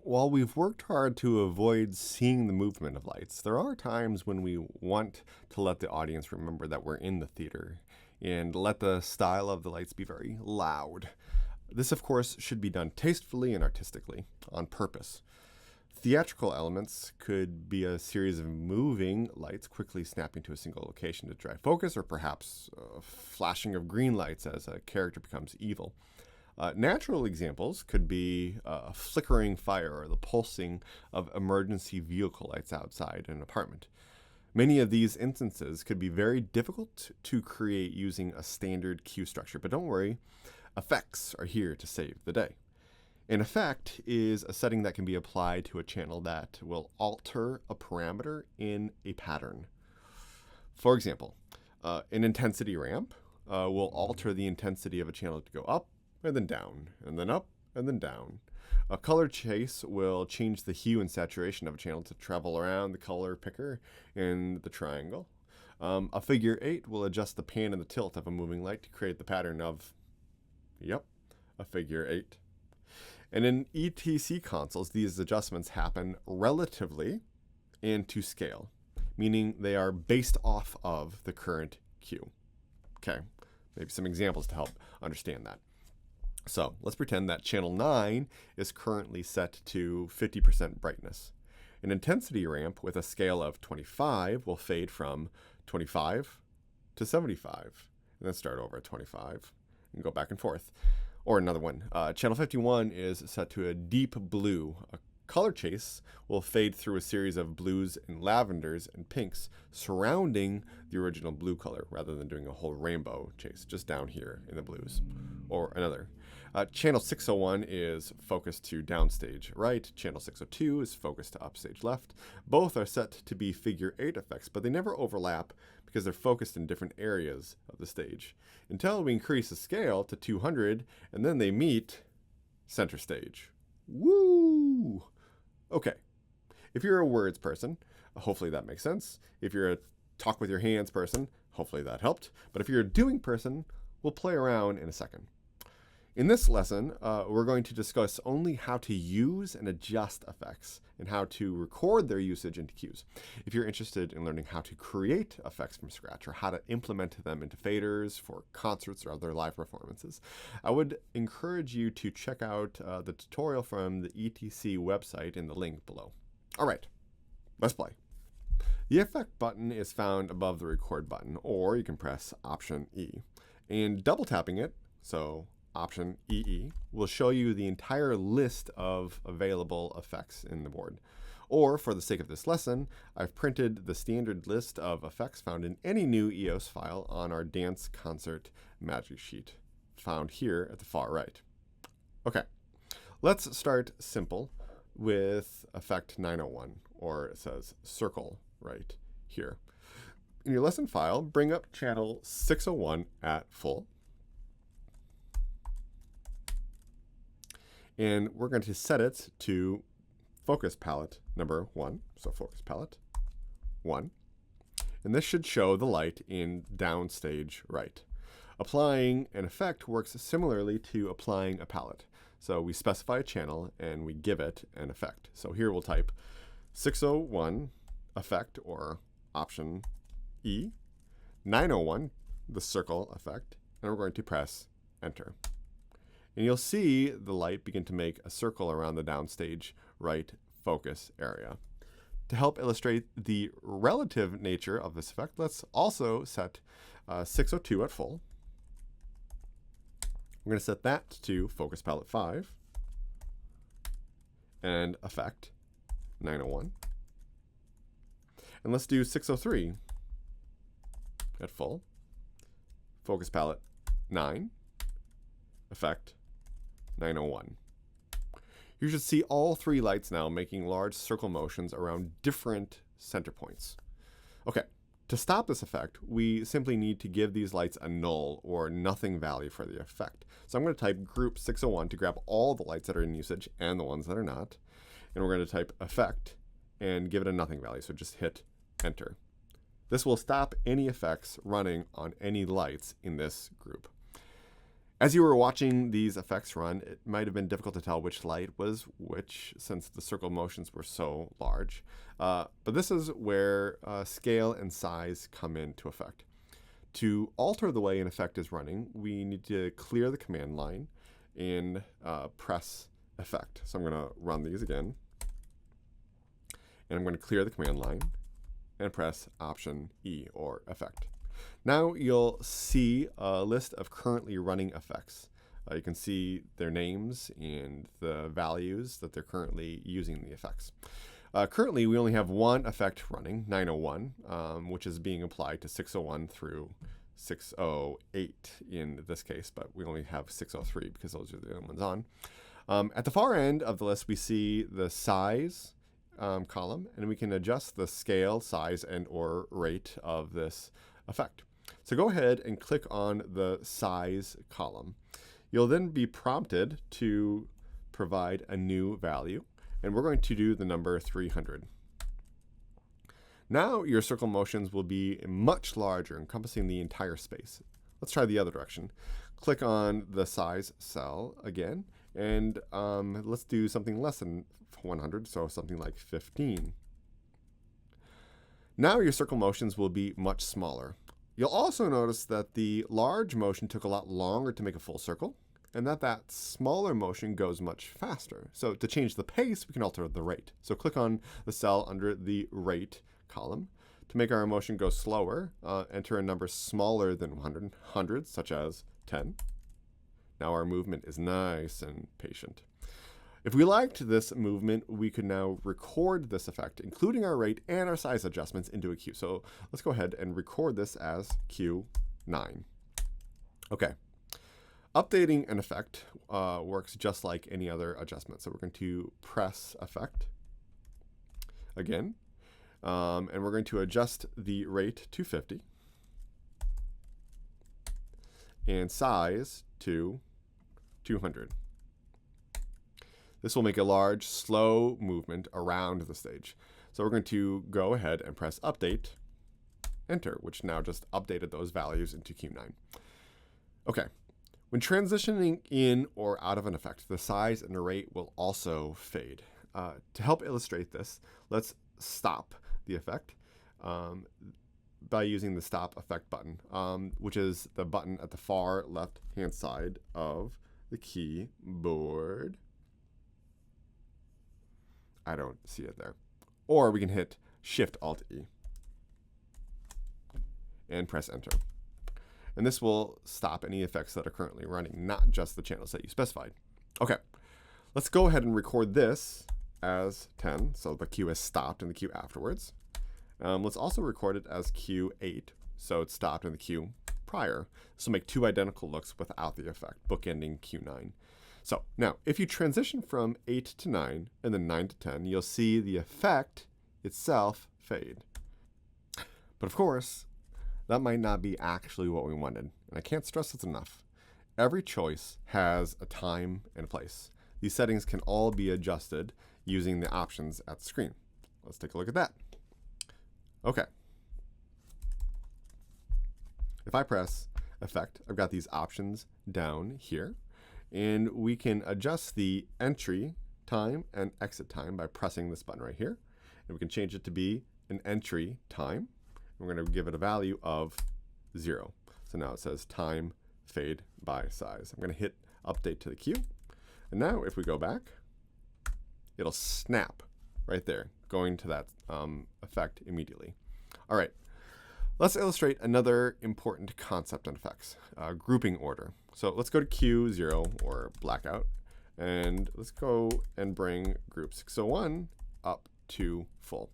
While we've worked hard to avoid seeing the movement of lights, there are times when we want to let the audience remember that we're in the theater and let the style of the lights be very loud. This, of course, should be done tastefully and artistically, on purpose. Theatrical elements could be a series of moving lights quickly snapping to a single location to drive focus, or perhaps a flashing of green lights as a character becomes evil. Natural examples could be a flickering fire or the pulsing of emergency vehicle lights outside an apartment. Many of these instances could be very difficult to create using a standard cue structure, but don't worry, effects are here to save the day. An effect is a setting that can be applied to a channel that will alter a parameter in a pattern. For example, an intensity ramp will alter the intensity of a channel to go up and then down, and then up, and then down. A color chase will change the hue and saturation of a channel to travel around the color picker in the triangle. A figure 8 will adjust the pan and the tilt of a moving light to create the pattern of, a figure 8. And in ETC consoles, these adjustments happen relatively and to scale, meaning they are based off of the current cue. Okay, maybe some examples to help understand that. So let's pretend that channel 9 is currently set to 50% brightness. An intensity ramp with a scale of 25 will fade from 25 to 75, and then start over at 25 and go back and forth. Or another one, channel 51 is set to a deep blue. A color chase will fade through a series of blues and lavenders and pinks surrounding the original blue color rather than doing a whole rainbow chase just down here in the blues. Or another. Channel 601 is focused to downstage right. Channel 602 is focused to upstage left. Both are set to be figure 8 effects, but they never overlap because they're focused in different areas of the stage. Until we increase the scale to 200, and then they meet center stage. Woo! Okay. If you're a words person, hopefully that makes sense. If you're a talk with your hands person, hopefully that helped. But if you're a doing person, we'll play around in a second. In this lesson, we're going to discuss only how to use and adjust effects and how to record their usage into cues. If you're interested in learning how to create effects from scratch or how to implement them into faders for concerts or other live performances, I would encourage you to check out the tutorial from the ETC website in the link below. All right, let's play. The effect button is found above the record button, or you can press Option E. And double tapping it, so Option EE, will show you the entire list of available effects in the board. Or, for the sake of this lesson, I've printed the standard list of effects found in any new EOS file on our dance concert magic sheet, found here at the far right. Okay, let's start simple with effect 901, or it says circle right here. In your lesson file, bring up channel 601 at full. And we're going to set it to focus palette number 1. So focus palette 1. And this should show the light in downstage right. Applying an effect works similarly to applying a palette. So we specify a channel and we give it an effect. So here we'll type 601 effect, or Option E, 901, the circle effect, and we're going to press Enter. And you'll see the light begin to make a circle around the downstage right focus area. To help illustrate the relative nature of this effect, let's also set 602 at full. We're going to set that to focus palette 5 and effect 901. And let's do 603 at full, focus palette 9, effect 901. You should see all three lights now making large circle motions around different center points. Okay, to stop this effect, we simply need to give these lights a null or nothing value for the effect. So I'm going to type group 601 to grab all the lights that are in usage and the ones that are not. And we're going to type effect and give it a nothing value, so just hit Enter. This will stop any effects running on any lights in this group. As you were watching these effects run, it might have been difficult to tell which light was which since the circle motions were so large. But this is where scale and size come into effect. To alter the way an effect is running, we need to clear the command line and press effect. So I'm going to run these again. And I'm going to clear the command line and press Option E, or effect. Now you'll see a list of currently running effects. You can see their names and the values that they're currently using the effects. Currently, we only have one effect running, 901, which is being applied to 601 through 608 in this case, but we only have 603 because those are the only ones on. At the far end of the list, we see the size column, and we can adjust the scale, size, and or rate of this effect. So go ahead and click on the size column. You'll then be prompted to provide a new value, and we're going to do the number 300. Now your circle motions will be much larger, encompassing the entire space. Let's try the other direction. Click on the size cell again, and let's do something less than 100, so something like 15. Now your circle motions will be much smaller. You'll also notice that the large motion took a lot longer to make a full circle, and that smaller motion goes much faster. So to change the pace, we can alter the rate. So click on the cell under the rate column. To make our motion go slower, enter a number smaller than 100, such as 10. Now our movement is nice and patient. If we liked this movement, we could now record this effect, including our rate and our size adjustments, into a cue. So let's go ahead and record this as Q9. Okay. Updating an effect works just like any other adjustment. So we're going to press effect again, and we're going to adjust the rate to 50 and size to 200. This will make a large, slow movement around the stage. So we're going to go ahead and press Update, Enter, which now just updated those values into Q9. Okay. When transitioning in or out of an effect, the size and the rate will also fade. To help illustrate this, let's stop the effect by using the Stop Effect button, which is the button at the far left-hand side of the keyboard. I don't see it there. Or we can hit Shift-Alt-E and press Enter. And this will stop any effects that are currently running, not just the channels that you specified. Okay, let's go ahead and record this as 10, so the cue is stopped in the cue afterwards. Let's also record it as Q8, so it's stopped in the cue prior. This will make two identical looks without the effect, bookending Q9. So now, if you transition from 8 to 9 and then 9 to 10, you'll see the effect itself fade. But of course, that might not be actually what we wanted. And I can't stress this enough. Every choice has a time and a place. These settings can all be adjusted using the options at the screen. Let's take a look at that. Okay. If I press Effect, I've got these options down here. And we can adjust the entry time and exit time by pressing this button right here. And we can change it to be an entry time. We're going to give it a value of 0. So now it says time fade by size. I'm going to hit Update to the cue. And now if we go back, it'll snap right there, going to that effect immediately. All right. Let's illustrate another important concept in effects, grouping order. So let's go to Q0, or blackout, and let's go and bring group 601 up to full.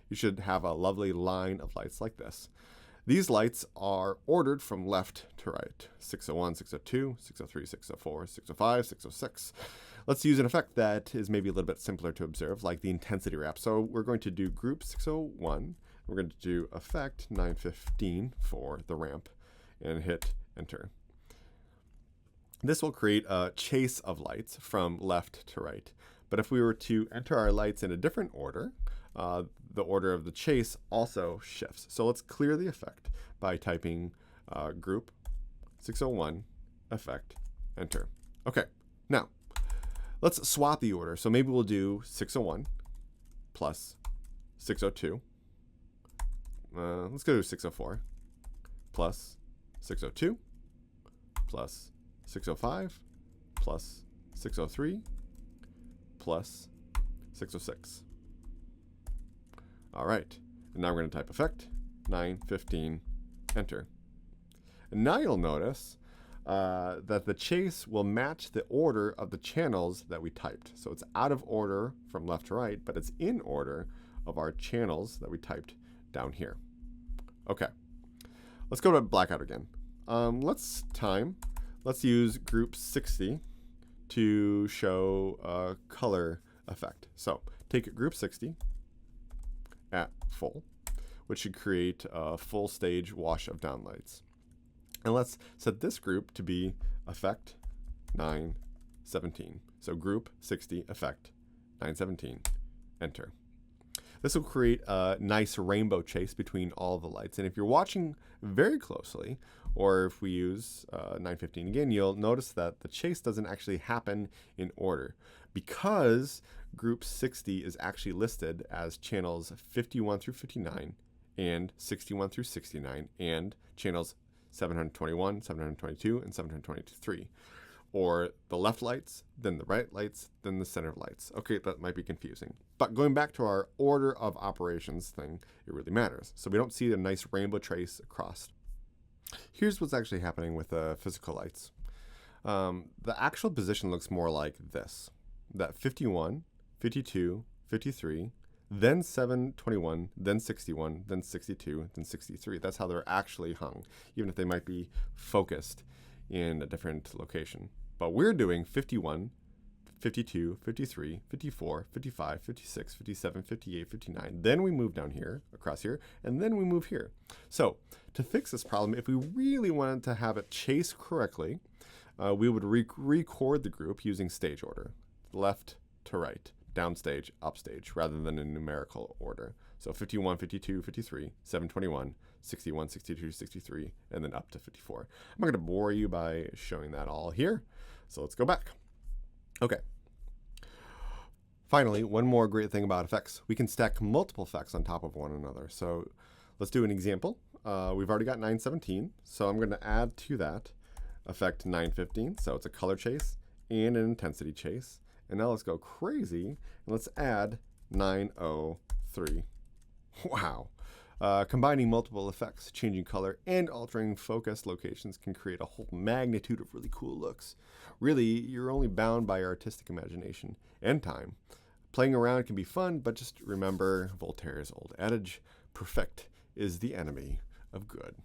You should have a lovely line of lights like this. These lights are ordered from left to right: 601, 602, 603, 604, 605, 606. Let's use an effect that is maybe a little bit simpler to observe, like the intensity wrap. So we're going to do group 601. We're going to do effect 915 for the ramp and hit Enter. This will create a chase of lights from left to right. But if we were to enter our lights in a different order, the order of the chase also shifts. So let's clear the effect by typing group 601 effect, enter. Okay, now let's swap the order. So maybe we'll do 601 plus 602. Let's go to 604 plus 602 plus 605 plus 603 plus 606. All right, and now we're going to type effect 915, enter. And now you'll notice that the chase will match the order of the channels that we typed. So it's out of order from left to right, but it's in order of our channels that we typed down here. Okay, let's go to blackout again. Let's use group 60 to show a color effect. So take group 60 at full, which should create a full stage wash of downlights. And let's set this group to be effect 917. So group 60 effect 917, enter. This will create a nice rainbow chase between all the lights. And if you're watching very closely, or if we use 915 again, you'll notice that the chase doesn't actually happen in order because group 60 is actually listed as channels 51 through 59 and 61 through 69 and channels 721, 722, and 723. Or the left lights, then the right lights, then the center lights. Okay, that might be confusing. But going back to our order of operations thing, it really matters. So we don't see a nice rainbow trace across. Here's what's actually happening with the physical lights. The actual position looks more like this. That 51, 52, 53, then 721, then 61, then 62, then 63. That's how they're actually hung, even if they might be focused in a different location. But we're doing 51, 52, 53, 54, 55, 56, 57, 58, 59. Then we move down here, across here, and then we move here. So to fix this problem, if we really wanted to have it chase correctly, we would record the group using stage order, left to right, downstage, upstage, rather than in numerical order. So 51, 52, 53, 721, 61, 62, 63, and then up to 54. I'm not going to bore you by showing that all here, so let's go back. Okay. Finally, one more great thing about effects. We can stack multiple effects on top of one another. So let's do an example. We've already got 917, so I'm going to add to that effect 915. So it's a color chase and an intensity chase. And now let's go crazy, and let's add 903. Wow. Combining multiple effects, changing color, and altering focus locations can create a whole magnitude of really cool looks. Really, you're only bound by your artistic imagination and time. Playing around can be fun, but just remember Voltaire's old adage, perfect is the enemy of good.